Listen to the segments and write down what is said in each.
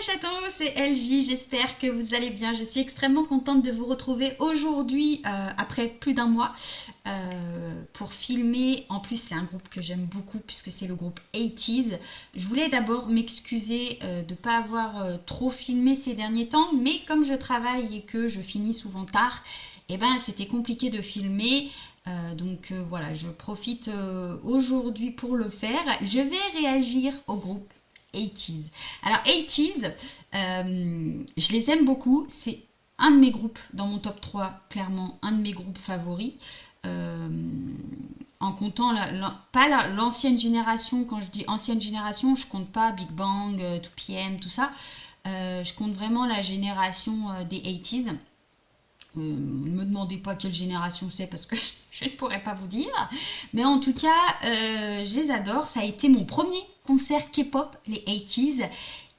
les chatons, c'est LJ, j'espère que vous allez bien. Je suis extrêmement contente de vous retrouver aujourd'hui, après plus d'un mois, pour filmer. En plus, c'est un groupe que j'aime beaucoup puisque c'est le groupe 80s. Je voulais d'abord m'excuser de ne pas avoir trop filmé ces derniers temps, mais comme je travaille et que je finis souvent tard, eh ben, c'était compliqué de filmer. Donc voilà, je profite aujourd'hui pour le faire. Je vais réagir au groupe 80s. Alors 80s, je les aime beaucoup. C'est un de mes groupes dans mon top 3, clairement un de mes groupes favoris. Euh, En comptant pas l'ancienne génération. Quand je dis ancienne génération, je compte pas Big Bang, 2PM, tout ça. Je compte vraiment la génération des 80s. Ne me demandez pas quelle génération c'est parce que je ne pourrais pas vous dire. Mais en tout cas, je les adore. Ça a été mon premier concert K-pop, les 80s.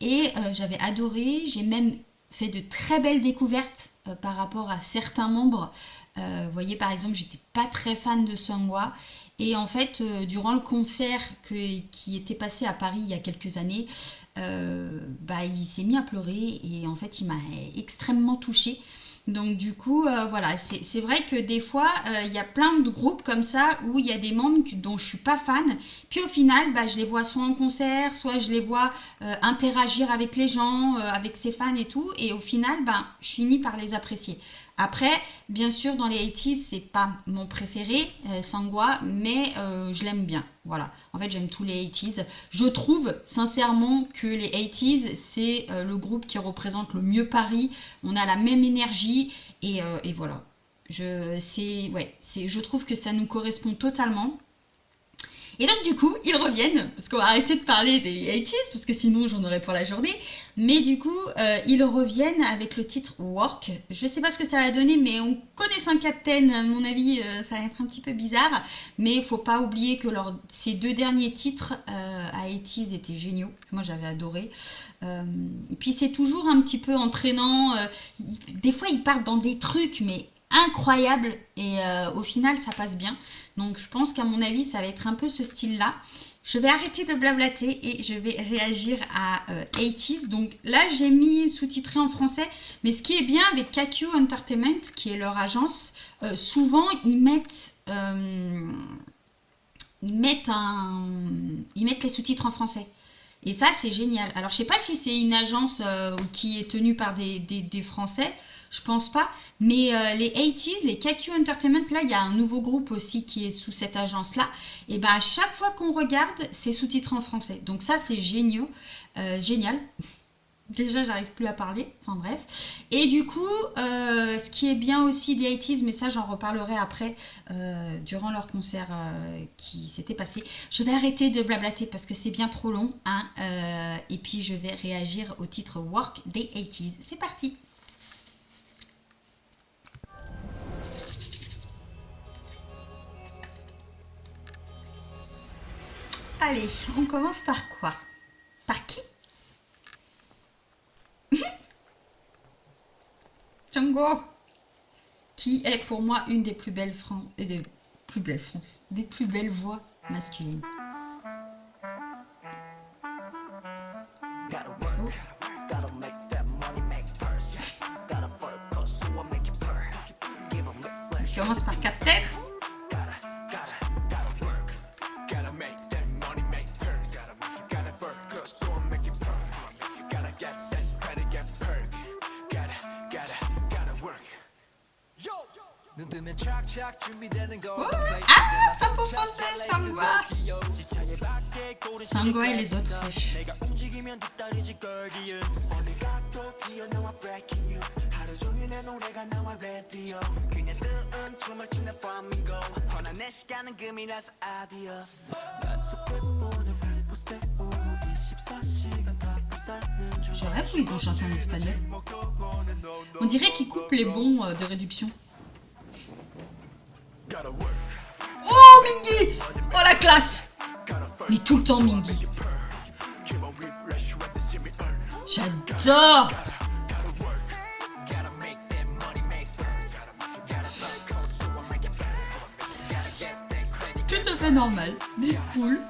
Et j'avais adoré. J'ai même fait de très belles découvertes par rapport à certains membres. Vous voyez, par exemple, j'étais pas très fan de Seonghwa. Et en fait, durant le concert qui était passé à Paris il y a quelques années, il s'est mis à pleurer. Et en fait, il m'a extrêmement touchée. Donc du coup, voilà, c'est vrai que des fois, il y a plein de groupes comme ça où il y a des membres dont je suis pas fan. Puis au final, je les vois soit en concert, soit je les vois interagir avec les gens, avec ses fans et tout. Et au final, je finis par les apprécier. Après, bien sûr, dans les 80s, c'est pas mon préféré, Seonghwa, mais je l'aime bien. Voilà. En fait, j'aime tous les 80s. Je trouve sincèrement que les 80s, c'est le groupe qui représente le mieux Paris. On a la même énergie et voilà. Je trouve que ça nous correspond totalement. Et donc du coup, ils reviennent, parce qu'on va arrêter de parler des 80s, parce que sinon j'en aurais pour la journée. Mais du coup, ils reviennent avec le titre Work. Je sais pas ce que ça va donner, mais on connaît Saint Captain, à mon avis, ça va être un petit peu bizarre. Mais il faut pas oublier que ces deux derniers titres à 80s étaient géniaux. Moi j'avais adoré. Et puis c'est toujours un petit peu entraînant. Des fois ils partent dans des trucs, mais incroyables. Et au final ça passe bien. Donc je pense qu'à mon avis, ça va être un peu ce style-là. Je vais arrêter de blablater et je vais réagir à 80s. Donc là, j'ai mis sous-titré en français. Mais ce qui est bien avec KQ Entertainment, qui est leur agence, souvent ils mettent les sous-titres en français. Et ça, c'est génial. Alors, je sais pas si c'est une agence qui est tenue par des Français. Je pense pas. Mais les 80s, les KQ Entertainment, là, il y a un nouveau groupe aussi qui est sous cette agence-là. Et à chaque fois qu'on regarde, c'est sous-titré en français. Donc ça, c'est génial. Génial. Déjà, j'arrive plus à parler. Enfin bref. Et du coup, ce qui est bien aussi des 80s, mais ça, j'en reparlerai après, durant leur concert qui s'était passé. Je vais arrêter de blablater parce que c'est bien trop long. Hein, et puis, je vais réagir au titre Work des 80s. C'est parti. Allez, on commence par quoi? Par qui? Django, qui est pour moi une des plus belles des plus belles voix masculines. Oh. Je commence par Captain. Oh. Ah, pas pour français, Seonghwa. Seonghwa et les autres. Je rêve où ils ont chanté en espagnol. On dirait qu'ils coupent les bons de réduction. Oh, Mingy! Oh, la classe! Mais tout le temps, Mingy. J'adore! Tout à fait normal. Des cool.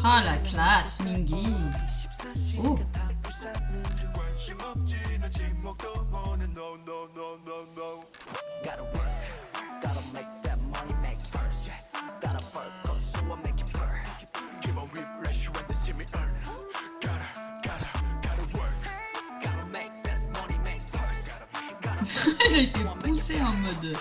Ah, la classe, Mingy. Oh. Il a été poussé en mode.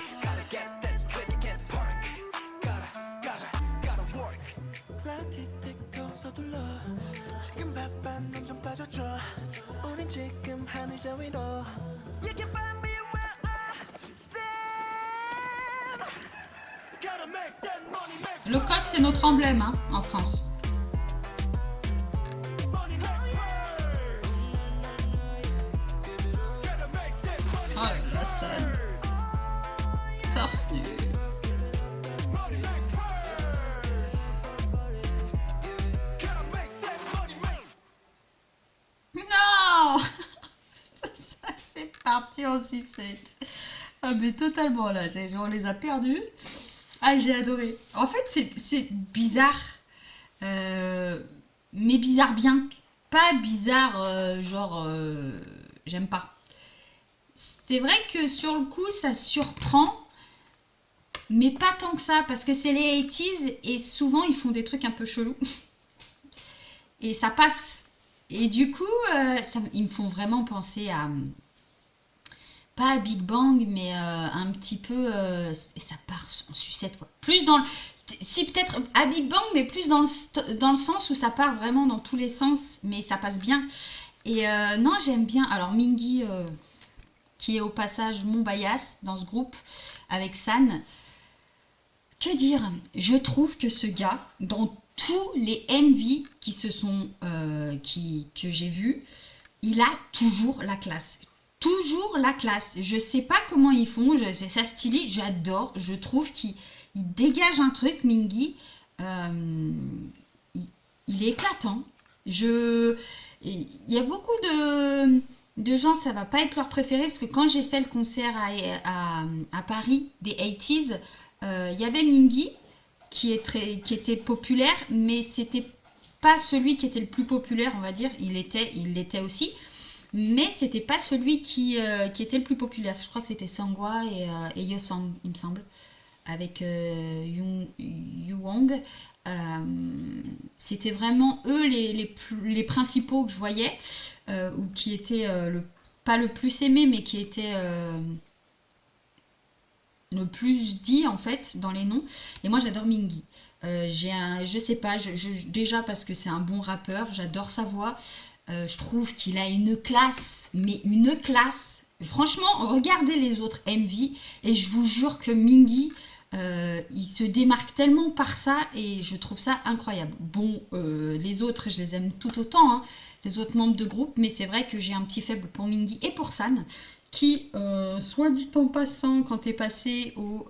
Le coq, c'est notre emblème hein, en France. Oh la scène. Torse nu. Non. Ça c'est parti en sucette. Ah mais totalement là, on les a perdus. Ah j'ai adoré. En fait c'est bizarre. Mais bizarre bien. Pas bizarre j'aime pas. C'est vrai que sur le coup ça surprend. Mais pas tant que ça, parce que c'est les 80s et souvent ils font des trucs un peu chelous. Et ça passe. Et du coup, ils me font vraiment penser à. Pas à Big Bang, mais un petit peu. Et ça part en sucette, quoi. Plus dans. Si peut-être à Big Bang, mais plus dans le sens où ça part vraiment dans tous les sens, mais ça passe bien. Et non, j'aime bien. Alors, Mingy, qui est au passage mon bias dans ce groupe, avec San. Que dire? Je trouve que ce gars, dans tous les MV qui se sont, que j'ai vus, il a toujours la classe. Toujours la classe. Je sais pas comment ils font, c'est sa stylée, j'adore. Je trouve qu'il dégage un truc, Mingy. Il est éclatant. Il y a beaucoup de gens, ça va pas être leur préféré, parce que quand j'ai fait le concert à Paris des 80s, il y avait Mingy qui était populaire, mais c'était pas celui qui était le plus populaire, on va dire. Il l'était aussi, mais c'était pas celui qui était le plus populaire. Je crois que c'était Sangwa et Yosang, il me semble, avec Yu Wang. C'était vraiment eux les principaux que je voyais, ou qui étaient pas le plus aimé, mais qui étaient le plus dit en fait dans les noms. Et moi j'adore Mingy. Je sais pas, déjà parce que c'est un bon rappeur, j'adore sa voix. Je trouve qu'il a une classe, mais une classe. Franchement, regardez les autres MV et je vous jure que Mingy, il se démarque tellement par ça et je trouve ça incroyable. Bon, les autres, je les aime tout autant, hein, les autres membres de groupe, mais c'est vrai que j'ai un petit faible pour Mingy et pour San, qui, soit dit en passant, quand est passé au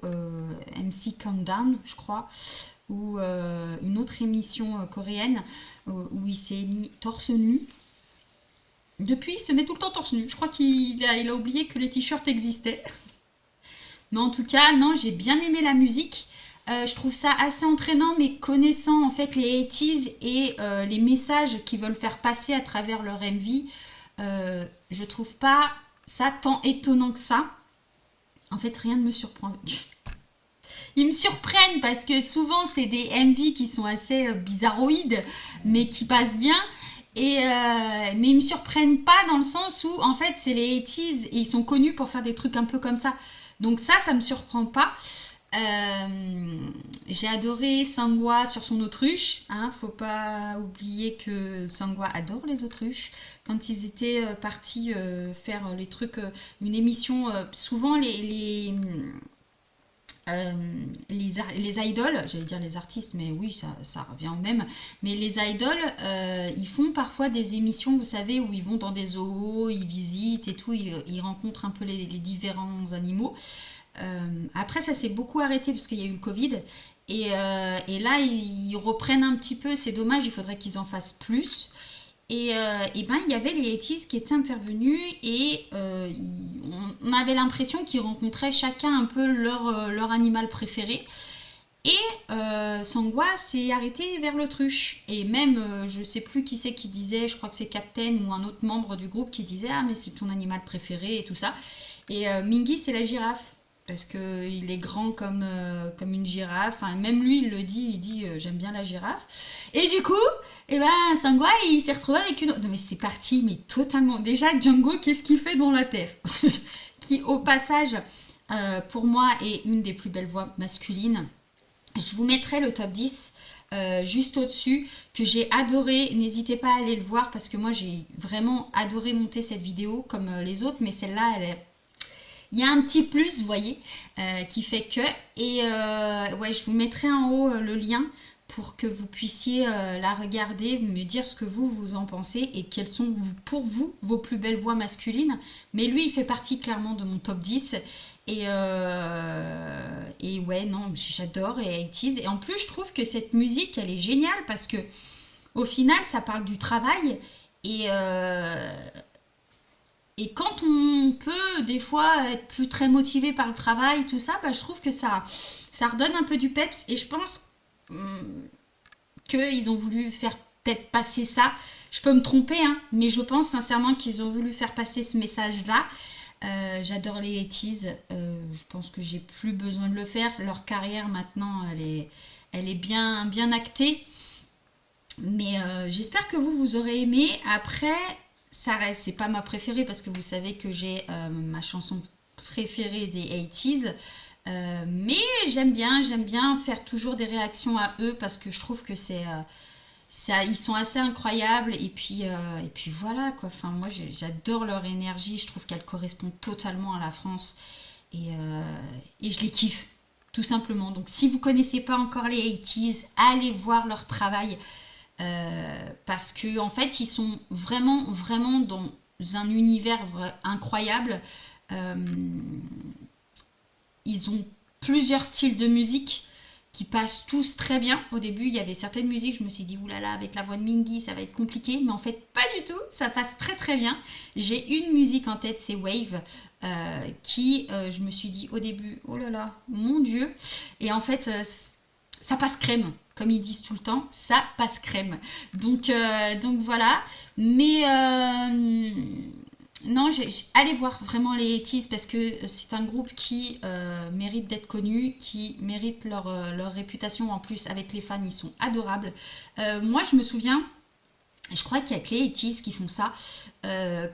MC Countdown, je crois, ou une autre émission coréenne, où il s'est mis torse nu. Depuis, il se met tout le temps torse nu. Je crois qu'il a oublié que les t-shirts existaient. Mais en tout cas, non, j'ai bien aimé la musique. Je trouve ça assez entraînant, mais connaissant en fait les 80s et les messages qu'ils veulent faire passer à travers leur MV, je trouve pas ça tant étonnant que ça. En fait, rien ne me surprend. Ils me surprennent parce que souvent, c'est des MV qui sont assez bizarroïdes, mais qui passent bien. Mais ils me surprennent pas dans le sens où, en fait, c'est les 80s et ils sont connus pour faire des trucs un peu comme ça. Donc ça me surprend pas. J'ai adoré Sangwa sur son autruche. Hein, faut pas oublier que Sangwa adore les autruches. Quand ils étaient partis faire les trucs, une émission, souvent les idoles, j'allais dire les artistes, mais oui, ça revient au même. Mais les idoles, ils font parfois des émissions, vous savez, où ils vont dans des zoos, ils visitent et tout, ils rencontrent un peu les différents animaux. Après, ça s'est beaucoup arrêté parce qu'il y a eu le Covid. Et là, ils reprennent un petit peu. C'est dommage, il faudrait qu'ils en fassent plus. Et ben, il y avait les Hétis qui étaient intervenus et on avait l'impression qu'ils rencontraient chacun un peu leur animal préféré. Et Sangwa s'est arrêté vers l'autruche. Et même, je sais plus qui c'est qui disait, je crois que c'est Captain ou un autre membre du groupe qui disait ah, mais c'est ton animal préféré et tout ça. Et Mingy, c'est la girafe. Parce qu'il est grand comme une girafe. Enfin, même lui, il le dit, il dit j'aime bien la girafe. Et du coup, eh ben, Sangwa, il s'est retrouvé avec une autre. Non, mais c'est parti, mais totalement. Déjà, Django, qu'est-ce qu'il fait dans la terre Qui, au passage, pour moi, est une des plus belles voix masculines. Je vous mettrai le top 10 juste au-dessus, que j'ai adoré. N'hésitez pas à aller le voir parce que moi j'ai vraiment adoré monter cette vidéo comme les autres, mais celle-là, il y a un petit plus, vous voyez, qui fait que. Et ouais, je vous mettrai en haut le lien pour que vous puissiez la regarder, me dire ce que vous en pensez et quelles sont pour vous vos plus belles voix masculines. Mais lui, il fait partie clairement de mon top 10. Et ouais, non, j'adore et 80s. Et en plus, je trouve que cette musique, elle est géniale parce que au final, ça parle du travail. Et, et quand on peut des fois être plus très motivé par le travail, tout ça, bah, je trouve que ça redonne un peu du peps. Et je pense qu'ils ont voulu faire peut-être passer ça. Je peux me tromper, hein, mais je pense sincèrement qu'ils ont voulu faire passer ce message-là. J'adore les 80s. Je pense que j'ai plus besoin de le faire. Leur carrière maintenant, elle est bien, bien actée. Mais j'espère que vous aurez aimé. Après, ça reste, c'est pas ma préférée parce que vous savez que j'ai ma chanson préférée des 80s. Mais j'aime bien faire toujours des réactions à eux parce que je trouve que c'est ça, ils sont assez incroyables et puis voilà quoi. Enfin moi j'adore leur énergie, je trouve qu'elle correspond totalement à la France et je les kiffe tout simplement. Donc si vous connaissez pas encore les 80s, allez voir leur travail parce que en fait ils sont vraiment dans un univers incroyable. Euh, Ils ont plusieurs styles de musique qui passent tous très bien. Au début, il y avait certaines musiques, je me suis dit, oulala, avec la voix de Mingy, ça va être compliqué. Mais en fait, pas du tout, ça passe très très bien. J'ai une musique en tête, c'est Wave, je me suis dit au début, oh là là, mon Dieu. Et en fait, ça passe crème. Comme ils disent tout le temps, ça passe crème. Donc voilà. Mais non, allez voir vraiment les 80s parce que c'est un groupe qui mérite d'être connu, qui mérite leur réputation. En plus, avec les fans, ils sont adorables. Moi, je me souviens, je crois qu'il y a que les 80s qui font ça,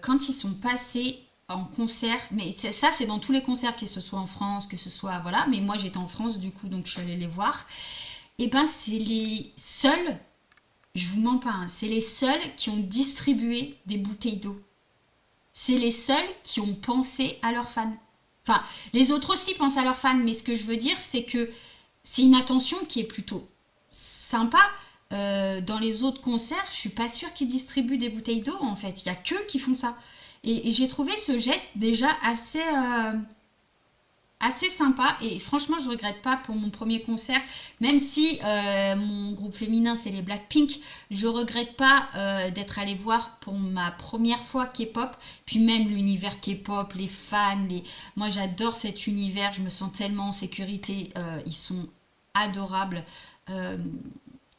quand ils sont passés en concert, mais ça c'est dans tous les concerts, que ce soit en France, que ce soit, voilà, mais moi j'étais en France du coup, donc je suis allée les voir, et ben c'est les seuls, je vous mens pas, hein, c'est les seuls qui ont distribué des bouteilles d'eau. C'est les seuls qui ont pensé à leurs fans. Enfin, les autres aussi pensent à leurs fans, mais ce que je veux dire, c'est que c'est une attention qui est plutôt sympa. Dans les autres concerts, je suis pas sûre qu'ils distribuent des bouteilles d'eau, en fait. Il y a qu'eux qui font ça. Et j'ai trouvé ce geste déjà assez sympa et franchement je regrette pas pour mon premier concert, même si mon groupe féminin c'est les Blackpink, je regrette pas d'être allée voir pour ma première fois K-pop, puis même l'univers K-pop, les fans, moi j'adore cet univers, je me sens tellement en sécurité, ils sont adorables. Euh,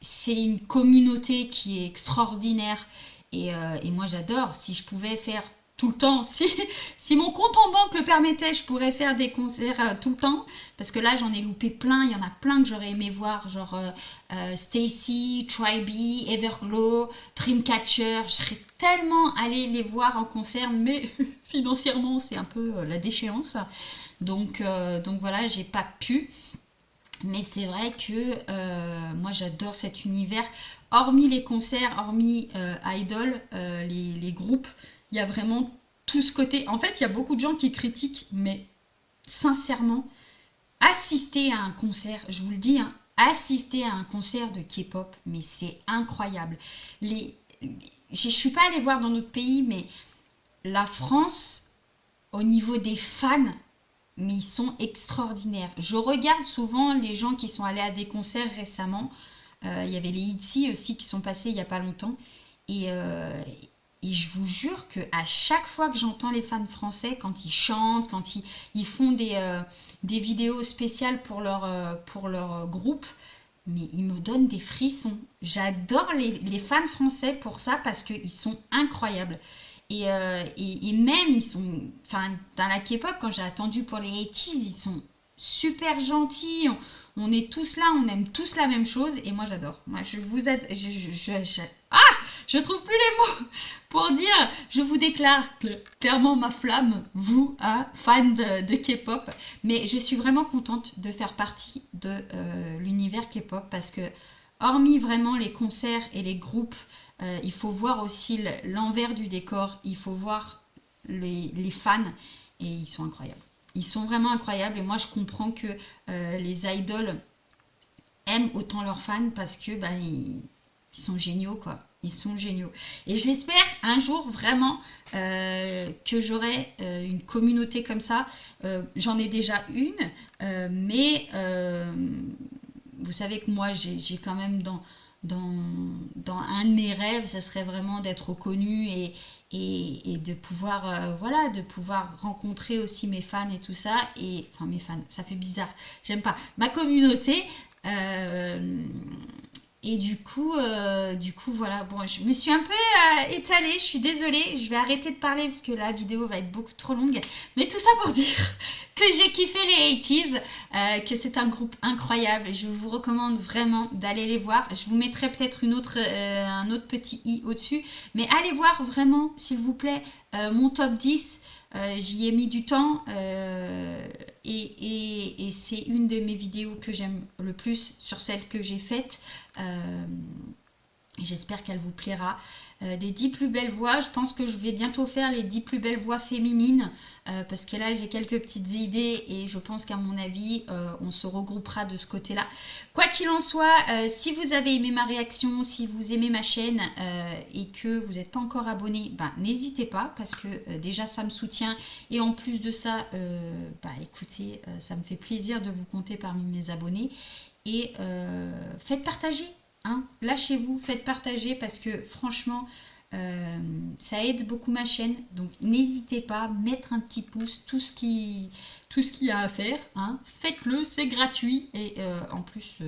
c'est une communauté qui est extraordinaire et moi j'adore. Si je pouvais faire tout le temps, si mon compte en banque le permettait, je pourrais faire des concerts tout le temps. Parce que là j'en ai loupé plein, il y en a plein que j'aurais aimé voir, genre Stacy, Tribe, Everglow, Dreamcatcher. Je serais tellement allée les voir en concert, mais financièrement c'est un peu la déchéance. Donc voilà, j'ai pas pu. Mais c'est vrai que moi j'adore cet univers. Hormis les concerts, hormis Idol, les groupes, il y a vraiment tout ce côté. En fait, il y a beaucoup de gens qui critiquent, mais sincèrement, assister à un concert, je vous le dis, hein, assister à un concert de K-pop, mais c'est incroyable. Je ne suis pas allée voir dans notre pays, mais la France, au niveau des fans, mais ils sont extraordinaires. Je regarde souvent les gens qui sont allés à des concerts récemment. Il y avait les ITZY aussi qui sont passés il n'y a pas longtemps. Et je vous jure que à chaque fois que j'entends les fans français, quand ils chantent, quand ils font des vidéos spéciales pour leur groupe, mais ils me donnent des frissons. J'adore les fans français pour ça parce qu'ils sont incroyables. Et même, ils sont. Enfin, dans la K-pop, quand j'ai attendu pour les 80s, ils sont super gentils. On est tous là, on aime tous la même chose. Et moi, j'adore. Moi, je vous aide. Ah, je trouve plus les mots pour dire. Je vous déclare clairement ma flamme, vous, hein, fans de K-pop. Mais je suis vraiment contente de faire partie de l'univers K-pop parce que, hormis vraiment les concerts et les groupes, il faut voir aussi l'envers du décor, il faut voir les fans et ils sont incroyables. Ils sont vraiment incroyables et moi je comprends que les idoles aiment autant leurs fans parce que ils sont géniaux quoi. Ils sont géniaux. Et j'espère un jour vraiment que j'aurai une communauté comme ça. J'en ai déjà une, mais vous savez que moi j'ai quand même dans un de mes rêves, ça serait vraiment d'être reconnu et de pouvoir voilà, de pouvoir rencontrer aussi mes fans et tout ça. Et enfin mes fans, ça fait bizarre, j'aime pas ma communauté. euh, et du coup, voilà. Bon, je me suis un peu étalée. Je suis désolée. Je vais arrêter de parler parce que la vidéo va être beaucoup trop longue. Mais tout ça pour dire que j'ai kiffé les 80s, que c'est un groupe incroyable. Je vous recommande vraiment d'aller les voir. Je vous mettrai peut-être un autre petit i au-dessus. Mais allez voir vraiment, s'il vous plaît, mon top 10. J'y ai mis du temps et c'est une de mes vidéos que j'aime le plus sur celle que j'ai faite. Euh, J'espère qu'elle vous plaira. Des 10 plus belles voix, je pense que je vais bientôt faire les 10 plus belles voix féminines parce que là j'ai quelques petites idées et je pense qu'à mon avis on se regroupera de ce côté-là. Quoi qu'il en soit, si vous avez aimé ma réaction, si vous aimez ma chaîne et que vous n'êtes pas encore abonné, n'hésitez pas parce que déjà ça me soutient et en plus de ça, écoutez, ça me fait plaisir de vous compter parmi mes abonnés et faites partager. Hein, lâchez-vous, faites partager parce que franchement, ça aide beaucoup ma chaîne. Donc n'hésitez pas à mettre un petit pouce, tout ce qu'il y a à faire. Hein, faites-le, c'est gratuit. Et en plus,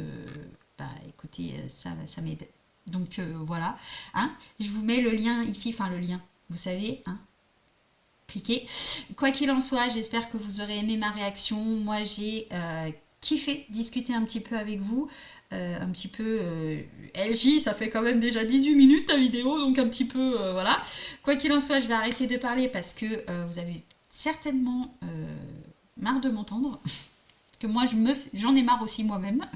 écoutez, ça m'aide. Donc voilà. Hein, je vous mets le lien ici, enfin le lien, vous savez. Hein, cliquez. Quoi qu'il en soit, j'espère que vous aurez aimé ma réaction. Moi, j'ai kiffé discuter un petit peu avec vous. Un petit peu LJ, ça fait quand même déjà 18 minutes ta vidéo, donc un petit peu voilà. Quoi qu'il en soit, je vais arrêter de parler parce que vous avez certainement marre de m'entendre. Parce que moi, j'en ai marre aussi moi-même.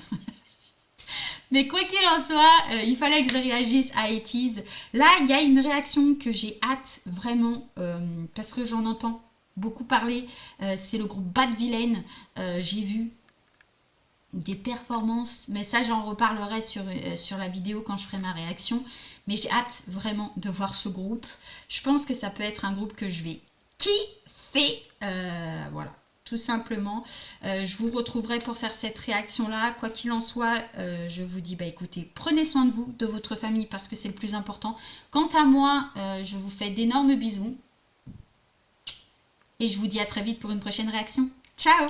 Mais quoi qu'il en soit, il fallait que je réagisse à 80s. Là, il y a une réaction que j'ai hâte vraiment parce que j'en entends beaucoup parler. C'est le groupe Bad Villain. J'ai vu des performances, mais ça j'en reparlerai sur la vidéo quand je ferai ma réaction, mais j'ai hâte vraiment de voir ce groupe. Je pense que ça peut être un groupe que je vais kiffer, voilà, tout simplement. Je vous retrouverai pour faire cette réaction là. Quoi qu'il en soit, je vous dis écoutez, prenez soin de vous, de votre famille, parce que c'est le plus important. Quant à moi, je vous fais d'énormes bisous et je vous dis à très vite pour une prochaine réaction. Ciao!